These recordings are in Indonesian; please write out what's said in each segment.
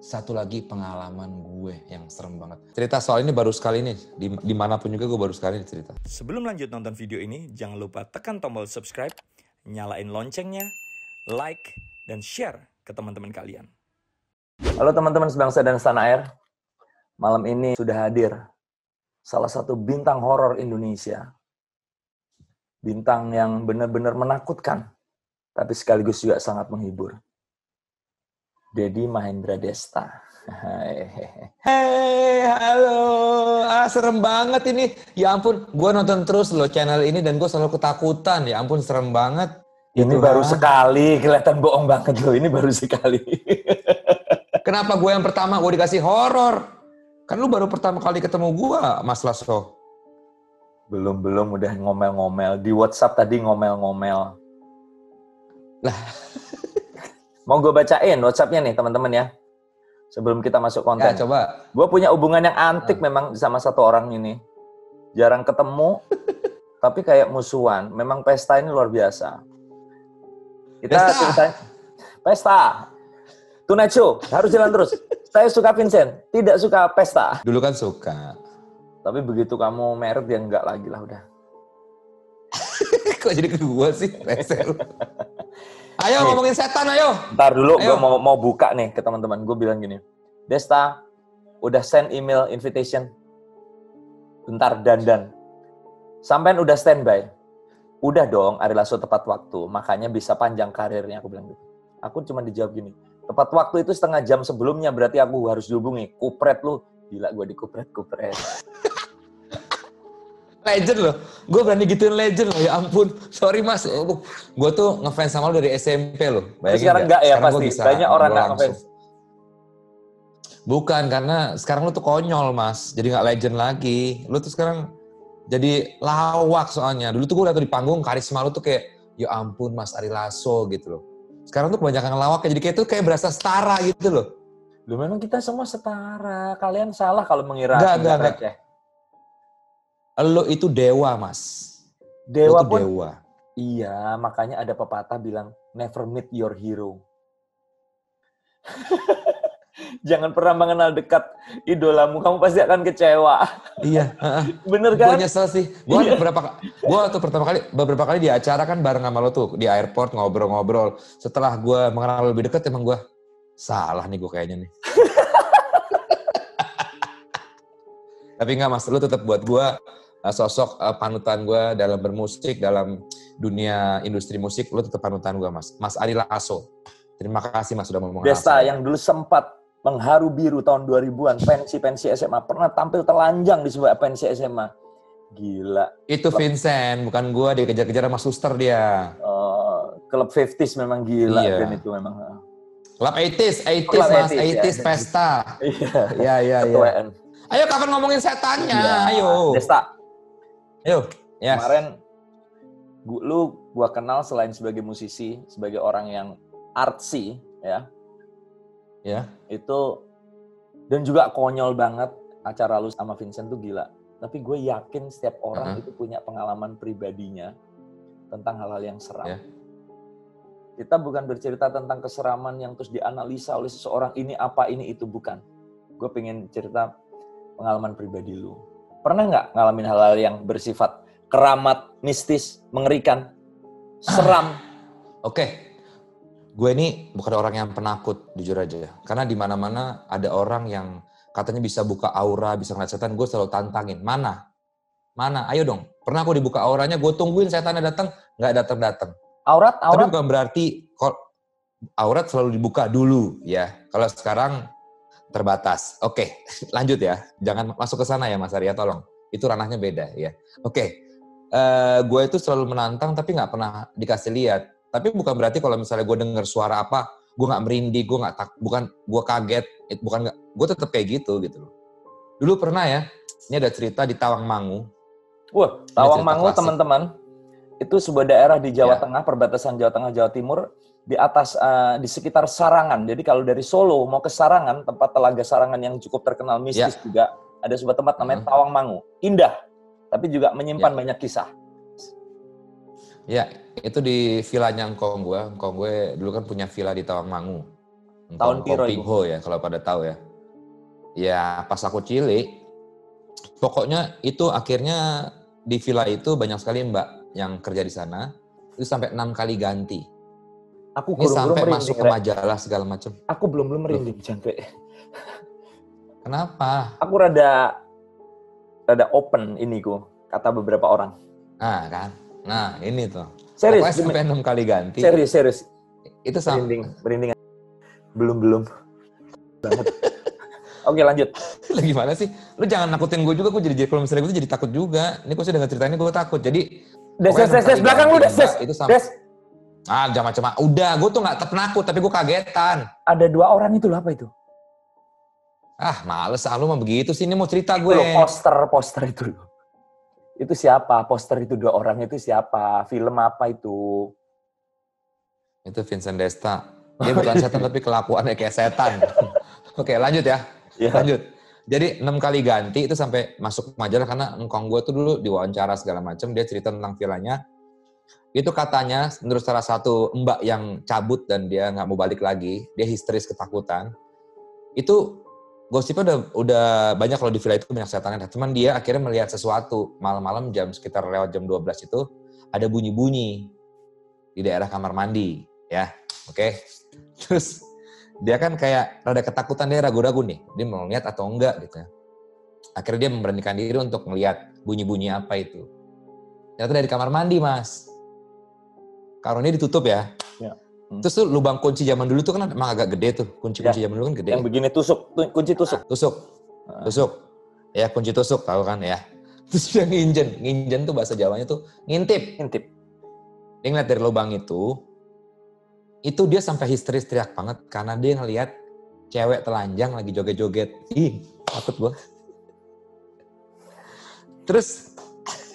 satu lagi pengalaman gue yang serem banget. Cerita soal ini baru sekali ini, dimanapun juga gue baru sekali ini cerita. Sebelum lanjut nonton video ini, jangan lupa tekan tombol subscribe, nyalain loncengnya, like, dan share ke teman-teman kalian. Halo teman-teman sebangsa dan setanah air. Malam ini sudah hadir salah satu bintang horor Indonesia. Bintang yang benar-benar menakutkan, tapi sekaligus juga sangat menghibur. Deddy Mahendra Desta. Hey, halo. Serem banget ini. Ya ampun, gue nonton terus loh channel ini dan gue selalu ketakutan. Ya ampun, serem banget. Ini baru sekali, kelihatan bohong banget loh. Ini baru sekali. Kenapa gue yang pertama gue dikasih horor? Kan lu baru pertama kali ketemu gue, Mas Lasso. Belum udah ngomel-ngomel. Di WhatsApp tadi ngomel-ngomel. Lah. Mau gue bacain WhatsApp-nya nih teman-teman ya. Sebelum kita masuk konten. Ya, coba. Gue punya hubungan yang antik memang sama satu orang ini. Jarang ketemu, tapi kayak musuhan. Memang pesta ini luar biasa. Pesta. Tonight Show, harus jalan terus. Saya suka Vincent, tidak suka pesta. Dulu kan suka. Tapi begitu kamu married ya enggak lagi lah udah. Kok jadi ke gue sih? Ayo ngomongin setan, ayo. Ntar dulu gue mau buka nih ke teman-teman. Gue bilang gini, Desta, udah send email invitation. Bentar dandan. Sampean udah standby. Udah dong, Ari Lasso tepat waktu. Makanya bisa panjang karirnya, aku bilang gitu. Aku cuma dijawab gini, tepat waktu itu setengah jam sebelumnya, berarti aku harus dihubungi. Kupret lu. Gila gue dikupret-kupret. Legend loh. Gue berani gituin legend loh. Ya ampun. Sorry mas. Gue tuh ngefans sama lo dari SMP loh. Bayangin sekarang enggak ya pasti. Banyak orang enggak ngefans. Bukan, karena sekarang lo tuh konyol mas. Jadi gak legend lagi. Lo tuh sekarang jadi lawak soalnya. Dulu tuh gue liat di panggung karisma lo tuh kayak, ya ampun mas Ari Lasso gitu loh. Sekarang tuh kebanyakan lawak. Jadi kayak tuh kayak berasa setara gitu loh. Loh memang kita semua setara. Kalian salah kalau mengira enggak. receh. Lo itu dewa, Mas. Dewa lo pun dewa. Iya, makanya ada pepatah bilang never meet your hero. Jangan pernah mengenal dekat idolamu, kamu pasti akan kecewa. Iya, bener kan? Gue nyesel sih. Gue beberapa kali di acara kan bareng sama lo tuh di airport ngobrol-ngobrol. Setelah gue mengenal lo lebih dekat, emang gue salah nih gue kayaknya nih. Tapi enggak mas, lo tetap buat gue sosok panutan gue dalam bermusik, dalam dunia industri musik, lo tetap panutan gue mas. Mas Ari Lasso. Terima kasih mas sudah mau mengenal Desta saya. Yang dulu sempat mengharu biru tahun 2000-an, pensi SMA, pernah tampil telanjang di sebuah pensi SMA. Gila. Itu Vincent, bukan gue, dikejar-kejar sama suster dia. Klub 50s memang gila, iya. Dan itu memang. Klub 80s mas, 80s ya. Pesta. Iya. Ayo kapan ngomongin setannya, ya. Ayo. Desta. Ayo, yes. Kemarin gua kenal selain sebagai musisi, sebagai orang yang artsy, ya. Ya. Itu dan juga konyol banget acara lu sama Vincent tuh gila. Tapi gue yakin setiap orang itu punya pengalaman pribadinya tentang hal-hal yang seram. Yeah. Kita bukan bercerita tentang keseraman yang terus dianalisa oleh seseorang ini apa ini itu, bukan. Gue pengen cerita pengalaman pribadi lu. Pernah nggak ngalamin hal-hal yang bersifat keramat, mistis, mengerikan, seram? Oke. Gue ini bukan orang yang penakut, jujur aja. Karena di mana-mana ada orang yang katanya bisa buka aura, bisa ngeliat setan, gue selalu tantangin. Mana? Ayo dong. Pernah aku dibuka auranya, gue tungguin setannya datang, nggak datang. Aurat? Tapi bukan berarti aurat selalu dibuka dulu, ya. Kalau sekarang terbatas. Oke, lanjut ya. Jangan masuk ke sana ya Mas Arya, tolong. Itu ranahnya beda ya. Oke. Gue itu selalu menantang tapi nggak pernah dikasih lihat. Tapi bukan berarti kalau misalnya gue dengar suara apa, gue nggak merinding, bukan gue kaget, gue tetap kayak gitu loh. Dulu pernah ya, ini ada cerita di Tawangmangu. Wah, Tawangmangu teman-teman, itu sebuah daerah di Jawa Tengah, perbatasan Jawa Tengah, Jawa Timur, di atas, di sekitar Sarangan. Jadi kalau dari Solo mau ke Sarangan, tempat telaga Sarangan yang cukup terkenal mistis juga, ada sebuah tempat namanya Tawangmangu. Indah, tapi juga menyimpan banyak kisah. Ya, itu di villanya engkong gue dulu kan punya villa di Tawangmangu. Tahun piro Ping Ho ya, kalau pada tahu ya. Ya pas aku cilik, pokoknya itu akhirnya di villa itu banyak sekali mbak yang kerja di sana. Itu sampai 6 kali ganti. Aku Ini sampai merinding, masuk ke majalah segala macam. Aku belum merinding, Jangkrik. Kenapa? Aku rada open iniku, kata beberapa orang. Nah kan, nah ini tuh. Serius, pokoknya sampai 6 kali ganti. Serius. Itu merinding. Belum. Banget. Oke, lanjut. Lagi mana sih? Lu jangan nakutin gue juga, gue jadi kalau misalnya gue jadi takut juga. Ini gue sih dengar cerita ini gue takut. Jadi Des, belakang lu, Des. Jangan macam-macam. Udah, gue tuh nggak penakut, tapi gue kagetan. Ada 2 orang itu, apa itu? Males, lu mah begitu sih. Ini mau cerita Itu gue. loh, poster itu loh. Itu siapa? Poster itu 2 orang itu siapa? Film apa itu? Itu Vincent Desta. Dia bukan setan, tapi kelakuannya kayak setan. Oke, lanjut ya. Lanjut. Jadi 6 kali ganti itu sampai masuk majalah karena engkong gue tuh dulu diwawancara segala macam. Dia cerita tentang villanya. Itu katanya menurut salah satu mbak yang cabut dan dia nggak mau balik lagi, dia histeris ketakutan. Itu gosipnya udah banyak kalau di villa itu banyak setannya. Cuman dia akhirnya melihat sesuatu malam-malam sekitar lewat jam 12 itu ada bunyi-bunyi di daerah kamar mandi, ya. Oke. Terus dia kan kayak rada ketakutan, dia ragu-ragu nih, dia mau lihat atau enggak gitu ya. Akhirnya dia memberanikan diri untuk melihat bunyi-bunyi apa itu. Ternyata dari kamar mandi, Mas. Karungnya ditutup ya. Terus tuh lubang kunci zaman dulu tuh kan emang agak gede tuh. Kunci-kunci zaman dulu kan gede. Yang begini kunci tusuk. Tusuk. Ya, kunci tusuk tahu kan ya. Terus dia nginjen tuh bahasa Jawanya tuh ngintip. Dia ngeliat dari lubang itu dia sampai histeris teriak banget karena dia ngelihat cewek telanjang lagi joget-joget. Ih, takut gue. Terus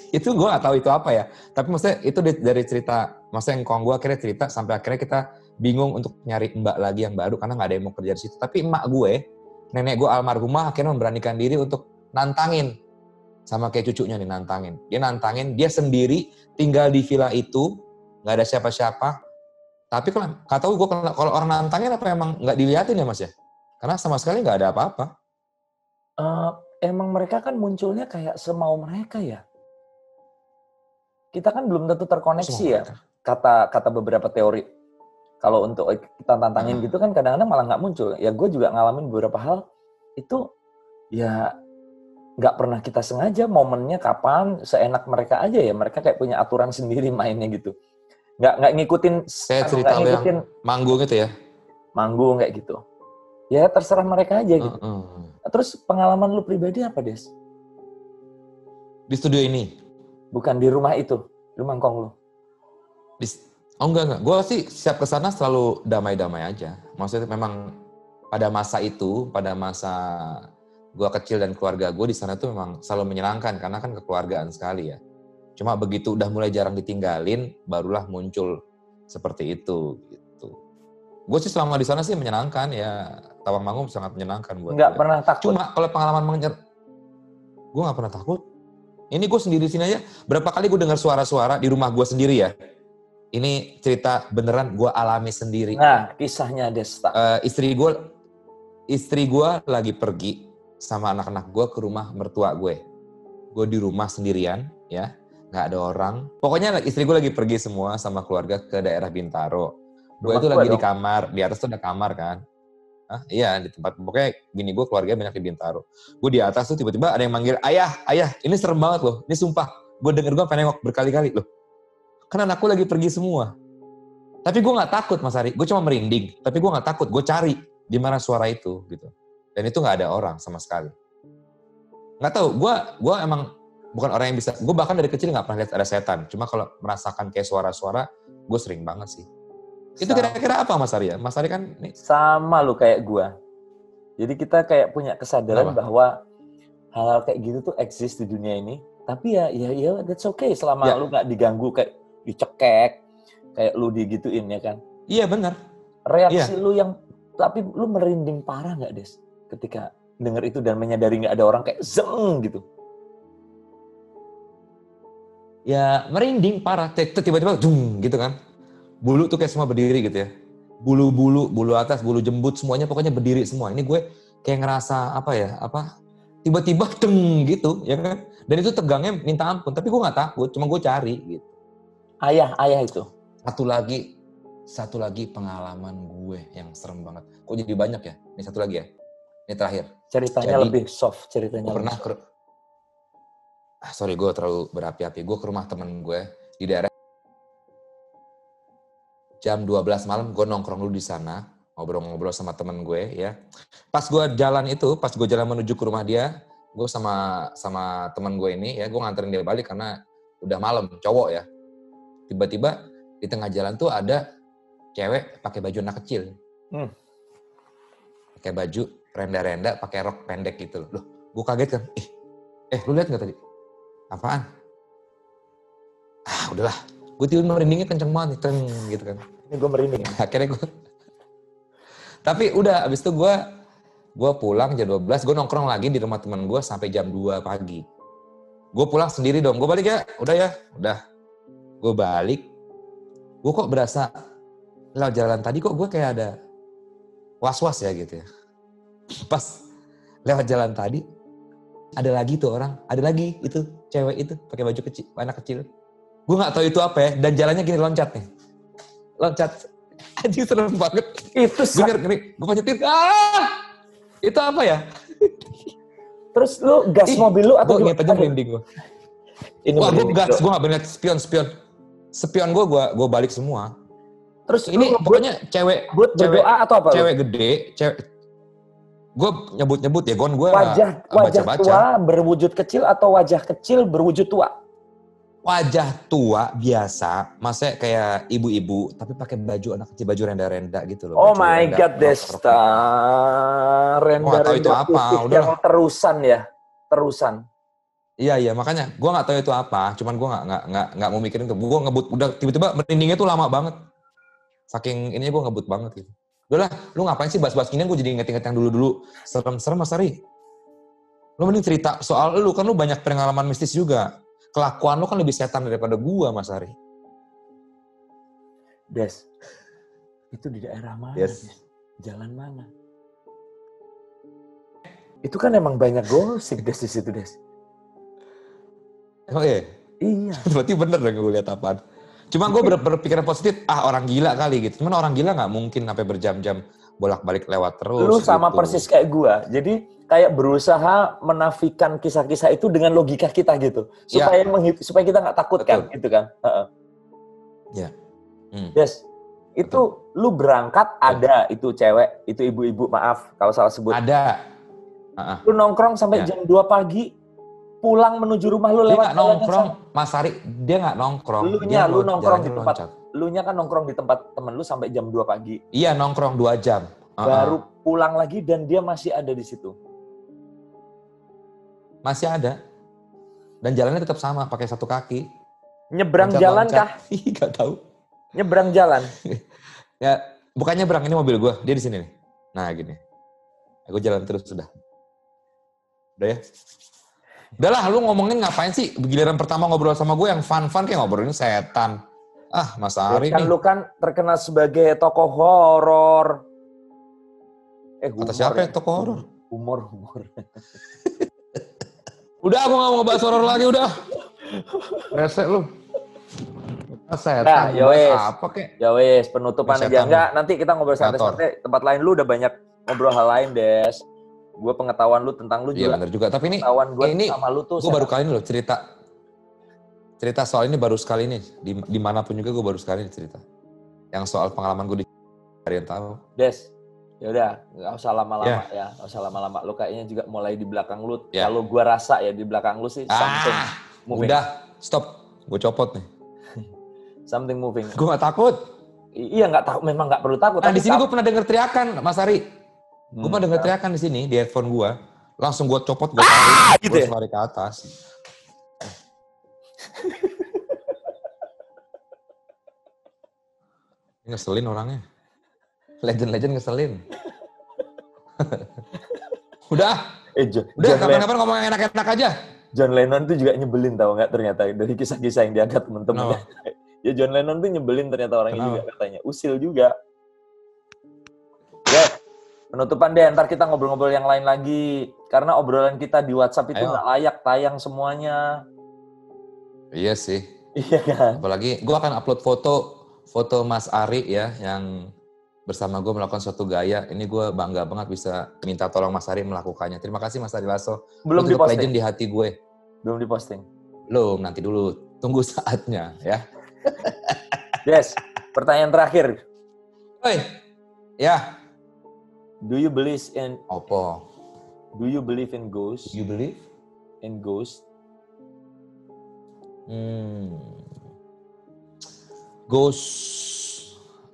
itu gue gak tahu itu apa ya. Tapi maksudnya itu dari cerita, maksudnya engkong gue akhirnya cerita sampai akhirnya kita bingung untuk nyari mbak lagi yang baru karena gak ada yang mau kerja di situ. Tapi emak gue, nenek gue almarhumah akhirnya memberanikan diri untuk nantangin. Sama kayak cucunya nih nantangin. Dia nantangin, dia sendiri tinggal di villa itu, gak ada siapa-siapa. Tapi kalau gak tahu gue kalau orang nantangin apa emang gak diliatin ya Mas ya? Karena sama sekali gak ada apa-apa. Emang mereka kan munculnya kayak semau mereka ya? Kita kan belum tentu terkoneksi ya, kata beberapa teori. Kalau untuk kita tantangin gitu kan kadang-kadang malah nggak muncul. Ya gue juga ngalamin beberapa hal, itu ya nggak pernah kita sengaja, momennya kapan, seenak mereka aja ya. Mereka kayak punya aturan sendiri mainnya gitu. Nggak ngikutin. Saya cerita lo yang manggung itu ya? Manggung kayak gitu. Ya terserah mereka aja gitu. Terus pengalaman lu pribadi apa, Des? Di studio ini? Bukan di rumah itu, rumah engkong lu. Enggak. Gue sih siap ke sana selalu damai-damai aja. Maksudnya memang pada masa itu, pada masa gue kecil dan keluarga gue di sana tuh memang selalu menyenangkan karena kan kekeluargaan sekali ya. Cuma begitu udah mulai jarang ditinggalin, barulah muncul seperti itu gitu. Gue sih selama di sana sih menyenangkan ya. Tawangmangu sangat menyenangkan buat gue. Nggak pernah takut. Cuma kalau pengalaman gue nggak pernah takut. Ini gue sendiri di sini aja, berapa kali gue dengar suara-suara di rumah gue sendiri ya. Ini cerita beneran gue alami sendiri. Nah, kisahnya Desta. Istri gue lagi pergi sama anak-anak gue ke rumah mertua gue. Gue di rumah sendirian, ya, nggak ada orang. Pokoknya istri gue lagi pergi semua sama keluarga ke daerah Bintaro. Gue itu lagi di kamar, di atas tuh ada kamar kan. Iya, di tempat, pokoknya bini gue keluarganya banyak di Bintaro. Gue di atas tuh tiba-tiba ada yang manggil, ayah, ini serem banget loh, ini sumpah. Gue denger, gue pengen nengok berkali-kali loh. Kan anakku lagi pergi semua. Tapi gue gak takut Mas Ari, gue cuma merinding. Tapi gue gak takut, gue cari di mana suara itu gitu. Dan itu gak ada orang sama sekali. Gak tahu, gue emang bukan orang yang bisa, gue bahkan dari kecil gak pernah lihat ada setan. Cuma kalau merasakan kayak suara-suara, gue sering banget sih. Itu kira-kira apa Mas Ari ya? Mas Ari kan nih. Sama lu kayak gua. Jadi kita kayak punya kesadaran bahwa hal-hal kayak gitu tuh exist di dunia ini. Tapi ya that's okay selama lu nggak diganggu kayak dicekek, kayak lu digituin ya kan. Iya benar. Reaksi lu yang, tapi lu merinding parah nggak Des? Ketika denger itu dan menyadari nggak ada orang kayak zeng gitu. Ya merinding parah, tiba-tiba dung gitu kan. Bulu tuh kayak semua berdiri gitu ya. bulu atas, bulu jembut, semuanya pokoknya berdiri semua. Ini gue kayak ngerasa tiba-tiba deng gitu, ya kan? Dan itu tegangnya minta ampun, tapi gue nggak takut, cuma gue cari gitu. Ayah itu. Satu lagi pengalaman gue yang serem banget. Kok jadi banyak ya? Ini satu lagi ya. Ini terakhir. Ceritanya Jadi, lebih soft, ceritanya. Gue pernah gue terlalu berapi-api. Gue ke rumah temen gue di daerah jam 12 malam, gue nongkrong dulu di sana, ngobrol-ngobrol sama temen gue ya. Pas gue jalan menuju ke rumah dia, gue sama temen gue ini ya, gue nganterin dia balik karena udah malam, cowok ya. Tiba-tiba di tengah jalan tuh ada cewek pakai baju anak kecil. Pakai baju renda-renda, pakai rok pendek gitu loh. Loh, gue kaget kan. Lu lihat nggak tadi? Apaan? Udahlah. Gue tiba merindingnya kenceng banget nih, gitu kan. Ini gue merinding. Akhirnya gue. Tapi udah, abis itu gue pulang jam 12, gue nongkrong lagi di rumah teman gue sampai jam 2 pagi. Gue pulang sendiri dong. Gue balik ya, udah. Gue balik. Gue kok berasa lewat jalan tadi kok gue kayak ada was-was ya gitu ya. Pas lewat jalan tadi, ada lagi itu cewek itu pakai baju kecil, anak kecil. Gue nggak tahu itu apa ya, dan jalannya gini loncat. Anjing serem banget. Itu ngeri. Gue pencetin, itu apa ya? Terus lu gas mobil lu atau gue aja merinding gue. Wah, gue gas, gue nggak berniat spion gue balik semua. Terus ini pokoknya cewek berdoa atau apa? Cewek gede, gue nyebut ya, gue wajah tua berwujud kecil atau wajah kecil berwujud tua? Wajah tua biasa, maksudnya kayak ibu-ibu, tapi pakai baju anak kecil, baju renda-renda gitu loh. Oh my God, Desta. Renda-renda itu apa? Udah yang terusan. Iya, makanya gue nggak tahu itu apa, cuman gue nggak mau mikirin itu. Gue ngebut, udah tiba-tiba merindingnya tuh lama banget. Saking ininya gue ngebut banget gitu. Udahlah, lu ngapain sih bahas-bahas gini? Gue jadi inget-inget yang dulu-dulu. Serem-serem Mas Ari. Lu mending cerita soal lu, kan lu banyak pengalaman mistis juga. Kelakuan lu kan lebih setan daripada gua, Mas Ari. Des, itu di daerah mana? Yes. Jalan mana? Itu kan emang banyak gosip Des di situ, Des. Oh iya? Iya. Berarti bener dong gue lihat apaan. Cuma gue berpikiran positif, orang gila kali gitu. Cuman orang gila nggak mungkin sampai berjam-jam bolak-balik lewat terus. Lu sama gitu. Persis kayak gue. Jadi kayak berusaha menafikan kisah-kisah itu dengan logika kita gitu. Supaya kita nggak takut. Betul. Kan gitu kan. Ya. Yes. Itu lu berangkat ada itu cewek, itu ibu-ibu, maaf kalau salah sebut. Ada. Lu nongkrong sampai jam 2 pagi. Pulang menuju rumah lu lewat jalan. Dia nggak nongkrong, Mas Ari. Dia nggak nongkrong. Lu nongkrong di tempat. Lunya kan nongkrong di tempat temen lu sampai jam 2 pagi. Iya, nongkrong 2 jam. Baru pulang lagi dan dia masih ada di situ. Masih ada. Dan jalannya tetap sama, pakai satu kaki. Nyebrang jalan kah? Gak tahu. Nyebrang jalan. Ya, bukan nyebrang, ini mobil gue. Dia di sini nih. Nah, gini. Aku jalan terus sudah. Udah ya? Udahlah, lu ngomongin ngapain sih? Giliran pertama ngobrol sama gue yang fun-fun kayak ngobrolin setan. Mas Ari kan nih. Lu kan terkenal sebagai tokoh horor. Kata siapa ya tokoh horor? Humor. Udah, aku gak mau ngebahas horor lagi, udah. Resek lu. Setan, apa kek? Ya wes, penutupan aja. Enggak, nanti kita ngobrol santai-santai. Tempat lain lu udah banyak ngobrol hal lain, Des. Gue pengetahuan lu tentang lu juga. Iya benar juga. Tapi ini sama lu tuh gue baru kali ini loh cerita soal ini baru sekali ini. Dimanapun juga gue baru sekali ini cerita. Yang soal pengalaman gue di hari yang tahu. Des, yaudah nggak usah lama-lama ya. Nggak usah lama-lama. Lu kayaknya juga mulai di belakang lu. Kalau gue rasa ya di belakang lu sih something moving. Udah, stop. Gue copot nih. Something moving. Gue gak takut. Iya nggak takut. Memang nggak perlu takut. Nah di sini gue pernah denger teriakan, Mas Ari. Gue pernah denger teriakan di sini, di headphone gue. Langsung gue copot, gue lari, gitu gue lari ke atas. Ngeselin orangnya. Legend ngeselin. Udah. Udah, kapan-kapan ngomong yang enak-enak aja. John Lennon tuh juga nyebelin tau nggak ternyata dari kisah-kisah yang diangkat temen-temennya. Ya John Lennon tuh nyebelin ternyata orangnya juga katanya. Usil juga. Penutupan deh, ntar kita ngobrol-ngobrol yang lain lagi. Karena obrolan kita di WhatsApp itu Ayo. nggak layak tayang semuanya. Iya sih. Iya kan? Apalagi gue akan upload foto Mas Ari ya, yang bersama gue melakukan suatu gaya. Ini gue bangga banget bisa minta tolong Mas Ari melakukannya. Terima kasih Mas Ari Lasso. Belum Lu tetap diposting? legend di hati gue. Belum diposting? Belum, nanti dulu. Tunggu saatnya ya. Yes, pertanyaan terakhir. Oi, ya. Do you believe in Opo? Do you believe in ghosts? You believe? In ghosts? Ghost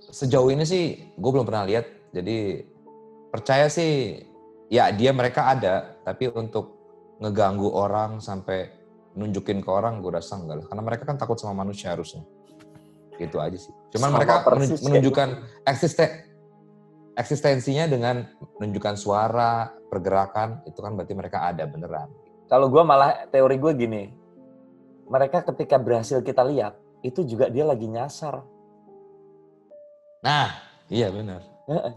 sejauh ini sih gue belum pernah lihat. Jadi percaya sih ya mereka ada, tapi untuk ngeganggu orang sampai nunjukin ke orang gue rasa enggak lah. Karena mereka kan takut sama manusia harusnya. Gitu aja sih. Cuman Sama mereka persis menunjukkan eksistensinya dengan menunjukkan suara, pergerakan, itu kan berarti mereka ada beneran. Kalau gue malah teori gue gini, mereka ketika berhasil kita lihat, itu juga dia lagi nyasar. Nah, iya benar.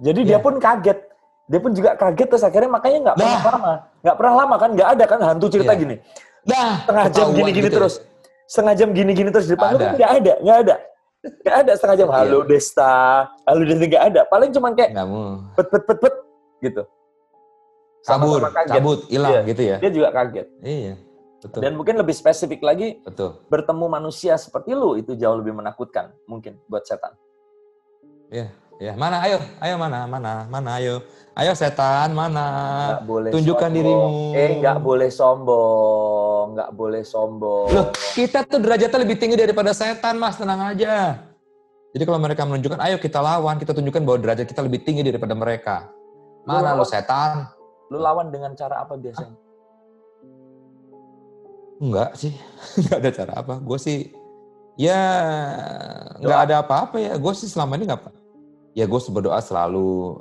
Jadi dia pun kaget. Dia pun juga kaget, terus akhirnya makanya nggak pernah lama. Nggak pernah lama kan, nggak ada kan hantu cerita gini. Setengah jam gini-gini gitu terus. Setengah jam gini-gini terus di depan lu nggak ada. Nggak ada setengah jam, halo Desta, nggak ada. Paling cuman kayak pet gitu. Cabut, hilang gitu ya. Dia juga kaget. Iya, betul. Dan mungkin lebih spesifik lagi, betul. Bertemu manusia seperti lu itu jauh lebih menakutkan mungkin buat setan. Iya, ya. Mana? Ayo mana? Ayo. Ayo setan, mana? Nggak boleh tunjukkan sombong. dirimu. Nggak boleh sombong. Loh, kita tuh derajatnya lebih tinggi daripada setan, Mas, tenang aja. Jadi kalau mereka menunjukkan, ayo kita lawan, kita tunjukkan bahwa derajat kita lebih tinggi daripada mereka. Mana lo setan? Lu lawan dengan cara apa biasanya? Enggak sih, enggak ada cara apa. Gue sih, ya nggak ada apa-apa ya. Gue sih selama ini ya gue berdoa selalu.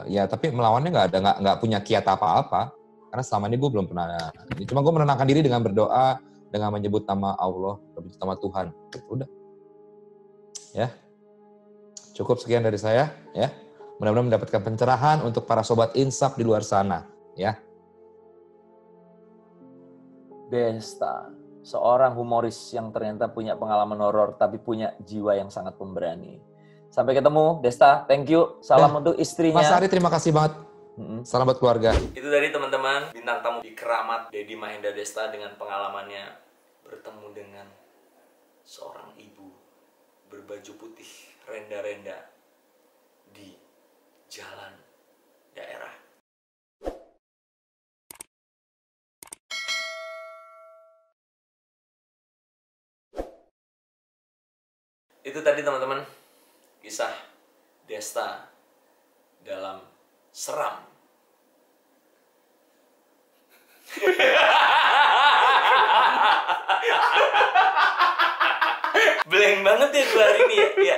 Ya tapi melawannya nggak punya kiat apa-apa. Karena selama ini gue belum pernah. Cuma gue menenangkan diri dengan berdoa, dengan menyebut nama Allah, menyebut nama Tuhan. Udah. Ya, cukup sekian dari saya. Ya, mudah-mudahan mendapatkan pencerahan untuk para sobat insaf di luar sana. Ya. Desta, seorang humoris yang ternyata punya pengalaman horor tapi punya jiwa yang sangat pemberani. Sampai ketemu, Desta. Thank you. Salam untuk istrinya. Mas Ari, terima kasih banget. Salam buat keluarga. Itu tadi teman-teman, bintang tamu di Keramat, Deddy Mahendra Desta dengan pengalamannya bertemu dengan seorang ibu berbaju putih renda-renda di jalan daerah. Itu tadi teman-teman, kisah Desta dalam seram. Blank banget ya gue hari ini ya.